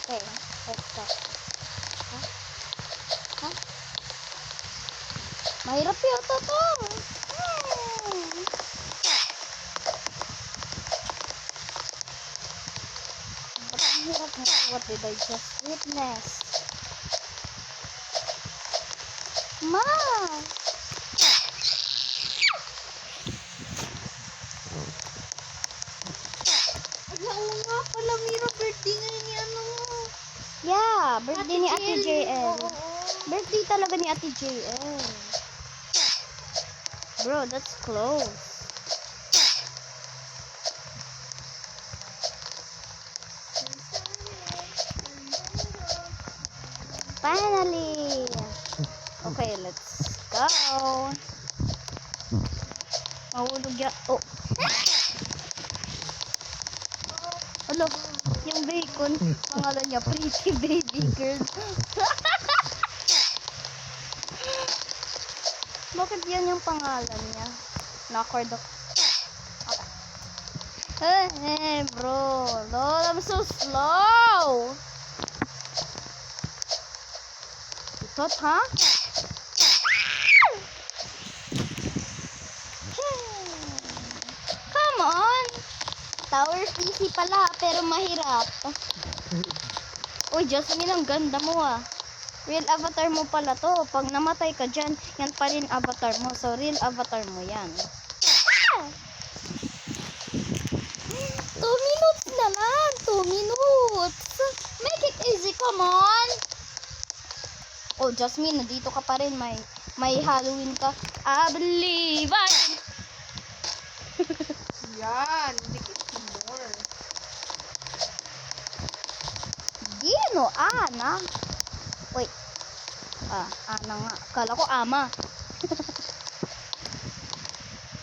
Okay, let's go. Huh? Huh? Mahirap yun to. Ba't ang hirap na? What did I just witness? Ma! Oo nga pala, Mira, birthday ngayon ni ano mo. Yeah, birthday ni Ate JL. Oo. Birthday talaga ni Ate JL. Bro, that's close. Finally! Okay, let's go. Mahulog ya. Oh. Ano? Yung bacon, pangalan niya, Pretty Baby Girl. Bakit yan yung pangalan niya? Nakord ako. Okay. Hey, bro. Lord, I'm so slow. Itot, ha? Come on. Tower PC pala, pero mahirap. Uy, Jasmine, ang ganda mo ah. Real avatar mo pala to. Pag namatay ka dyan, yan pa rin avatar mo. So, real avatar mo yan. 2 minutes na lang. 2 minutes. Make it easy, come on. Oh, Jasmine, nandito ka pa rin. May Halloween ka. I believe I... Yan, make it more. Dino, Ana. Wait. Ana nga. Kala ko ama.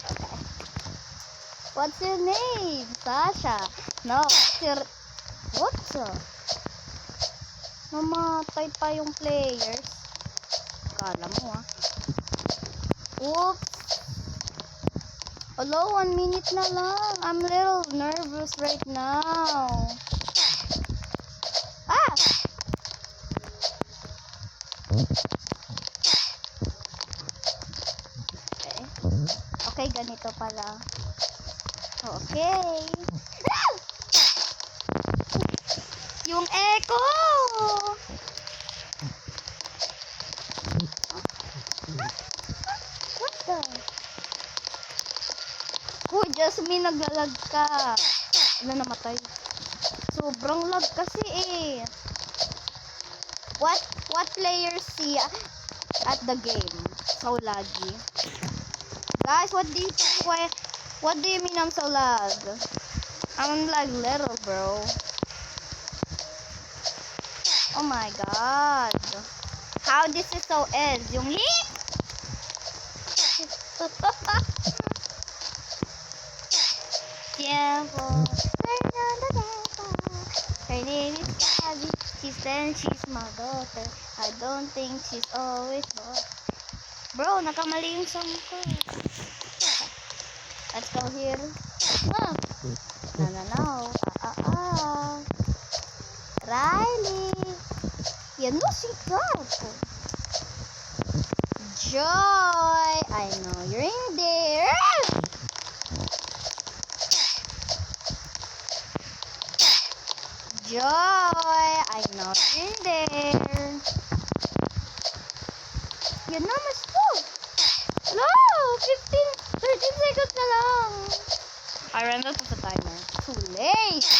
Okay. What's your name? Sasha. No, what's your... What's up? Namatay pa yung players. Kala mo ah. Oops. Hello, 1 minute na lang. I'm a little nervous right now. Ah! Okay. Okay, ganito pala. Okay. Yung echo! What the? Oh, Jasmine, naglalag ka. Ano, namatay? Sobrang lag kasi eh. What players see at the game? So laggy. Guys, what do you mean I'm so lag? I'm like little, bro. Oh my god. How this is so edge? Yung hip? Tiempo. Her name is Gabby. She said she's my daughter. I don't think she's always bored. Bro, nakamali yung song ko. Let's go here. Ah. No. Riley. Yan mo si Gapo. Joy. I know you're in there. Joy. I know you're in there. Yan na, mas po. Hello, 13 seconds na lang. I ran out of the timer. Too late.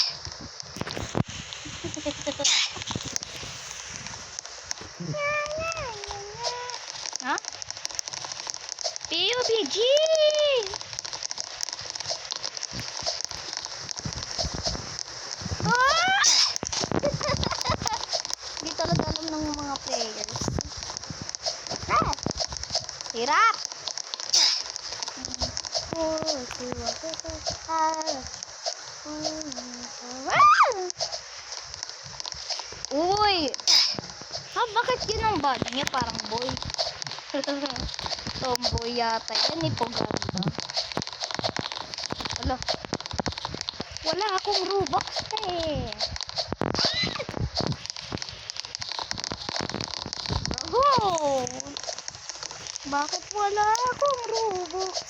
Huh? PUBG! Ah! Hindi talaga alam ng mga players. Ah! Hirap! Uy! Bakit yun ang body niya? Parang boy. Tomboy yata yan, ipoganda. Wala. Wala akong Robux eh. Bakit wala akong Robux?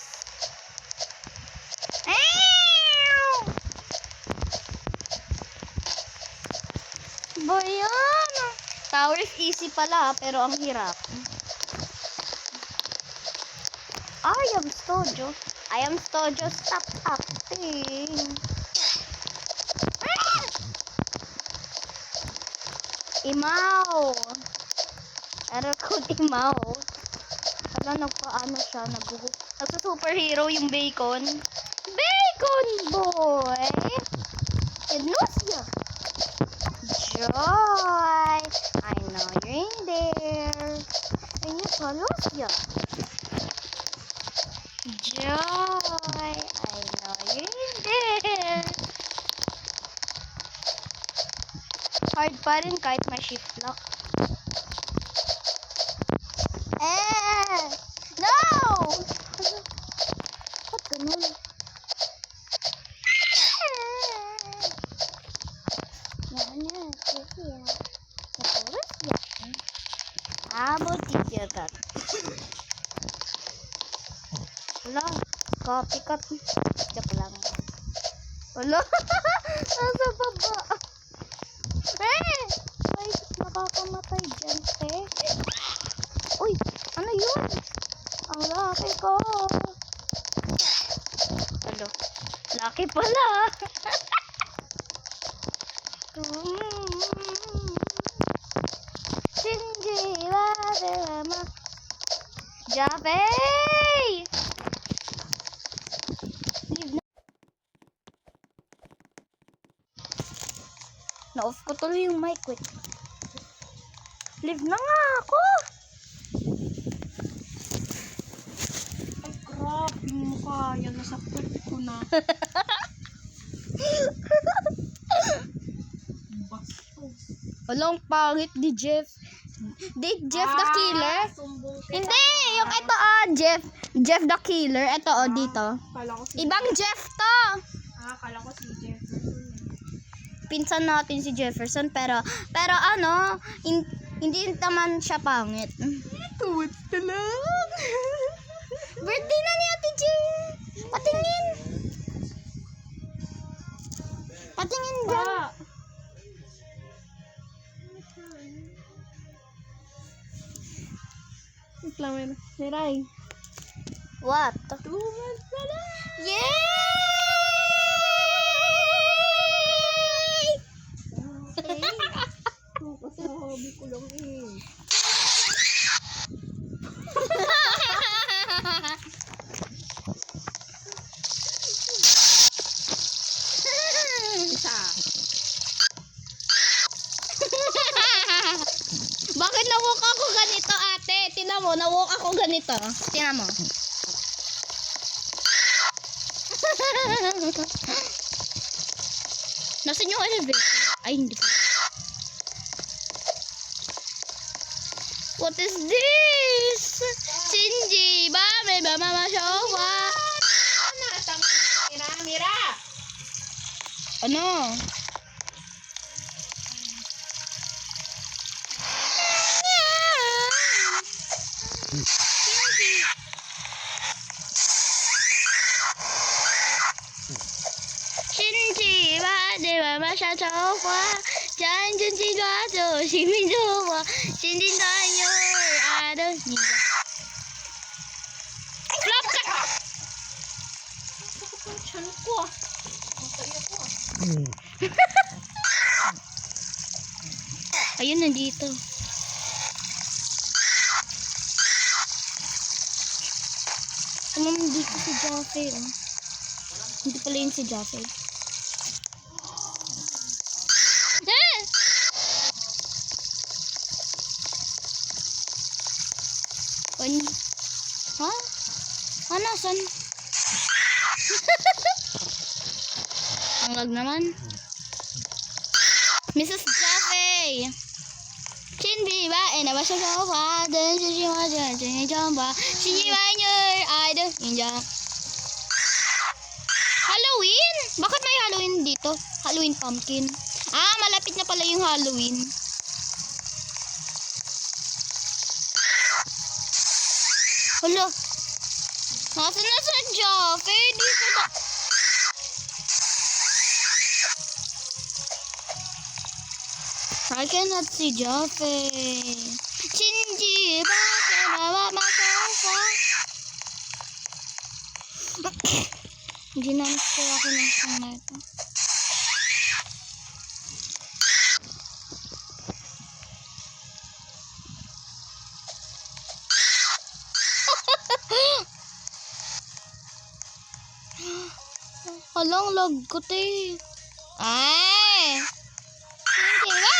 Ew! Ba yan? Tower is easy pala, pero ang hirap. I am Stojo. Stop acting. Imaw. Error code Imaw. Wala, nagpaano siya, nagsusuperhero yung bacon. Bacon boy! Lucia! Joy! I know you're in there. Ayun pa, Lucia. Joy! I know you're in there. Hard pa rin kahit may shift lock. No! Ba't ganun? Yan, Lucia. Lucia. Tiyagat. Wala, copycat. Joke lang. Wala, nasa baba. May nakakamatay dyan, Uy, ano yun? Ang laki ko. Hello, laki pala. Shinji wa derama. Jaffe! Na-off ko tuloy yung mic. Wait. Leave na nga ako. Ay, crap. Yung mukha. Yan, nasa pwet ko na. Bastos. Walang pangit ni Jeff. Jeff the Killer? Sumbong kita. Hindi! Yung ito Jeff the Killer. Ito dito. Kala ko si Ibang Jeff to. kala ko si Jefferson. Pinsan natin si Jefferson pero ano, hindi naman siya pangit. Tuwad ka lang. Birthday na ni Ate Jane. Patingin. Patingin dyan. Islamin. Miray. What? 2 months na lang. Yay! Kasi hobby ko lang Isa. Bakit na-walk ako ganito, ate? Tingnan mo, na-walk ako ganito. Tingnan mo. Nasaan yung elevator? Ay, hindi pa. What is this? Shinji, ba? May ba mama showa? Mira. Ano? Shinji, ba? Di ba masya showa? Diyan dyan si Gato, si Mijowa, Shinji tayo, ano, ninja. Flop ka! Chan ko. Masaya ko. Ayun, nandito. Nandito si Jaffe, oh. Hindi pala yun si Jaffe. Ha? Ano, son? Ang lag naman. Mrs. Jaffe! Shinbi ba? Na ba siya sa pa? Dan siya siya siya siya siya ba? Shinji ba your idol? Ninja. Halloween? Bakit may Halloween dito? Halloween pumpkin. Ah, malapit na pala yung Halloween. Hala. Nasaan na sa Jaffe? Di ko na... I cannot see Jaffe. Shinji, bakit masofa? Hindi na gusto ako ng song na ito. Alang lag ko, te. Ay! Hindi ba?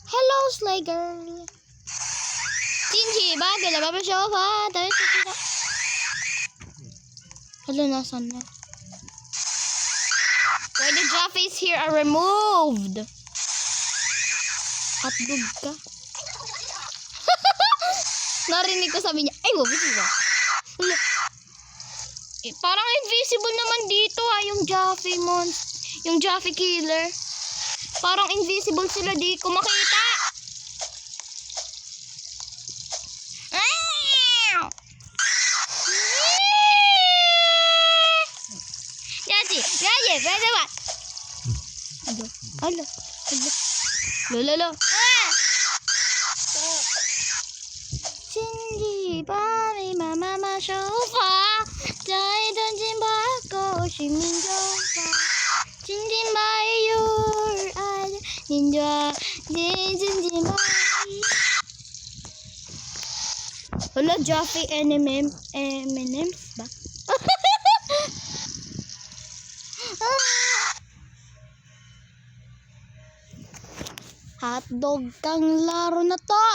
Hello, Slay Girl. Shinji, bagay na ba ba sofa? Dahil sa sila. Hala, nasan na? Why the Jaffies here are removed? Hotdog ka? Narinig ko sabi niya, ay, wabit ba? Eh, parang invisible naman dito yung Jaffe yung Jaffe killer. Parang invisible sila, di ko makita. Yaji, pwede ba? Alo. Lolo. Shinji, bari mama sofa. Dai donjin bako shimin sofa. Shinji, by your eye. Ninja, Shinji, by. Hala, Jaffe M&M's ba? Hotdog kang laro na to.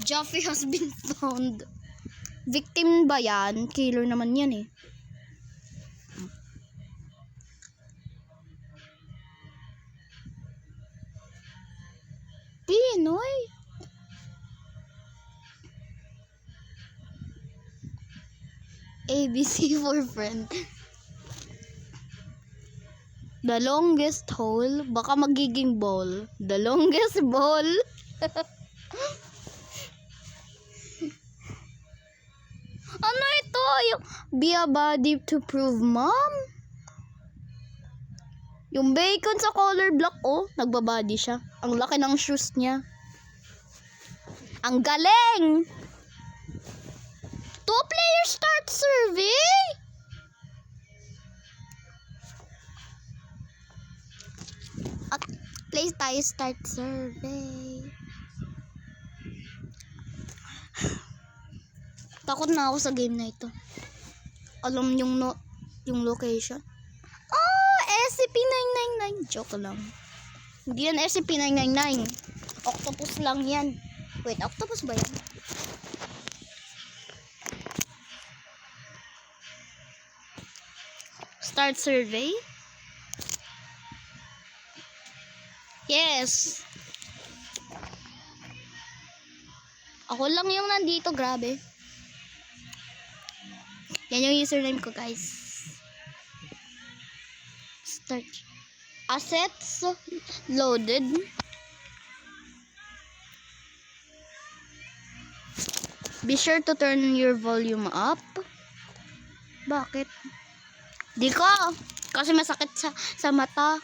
Jaffe has been found. Victim ba yan? Killer naman yan eh. Pinoy. ABC for friend. The longest hole, baka magiging ball. The longest ball. Ano ito? Yung be a body to prove mom? Yung bacon sa color block, oh, nagbabody siya. Ang laki ng shoes niya. Ang galing! 2-player start survey? At play tayo start survey. Takot na ako sa game na ito. Alam yung location. Oh, SCP-999. Joke lang. Hindi yan SCP-999. Octopus lang yan. Wait, octopus ba yan? Start survey? Yes. Ako lang yung nandito, grabe. Yan yung username ko, guys. Start. Assets loaded. Be sure to turn your volume up. Bakit? Di ko. Kasi masakit sa mata.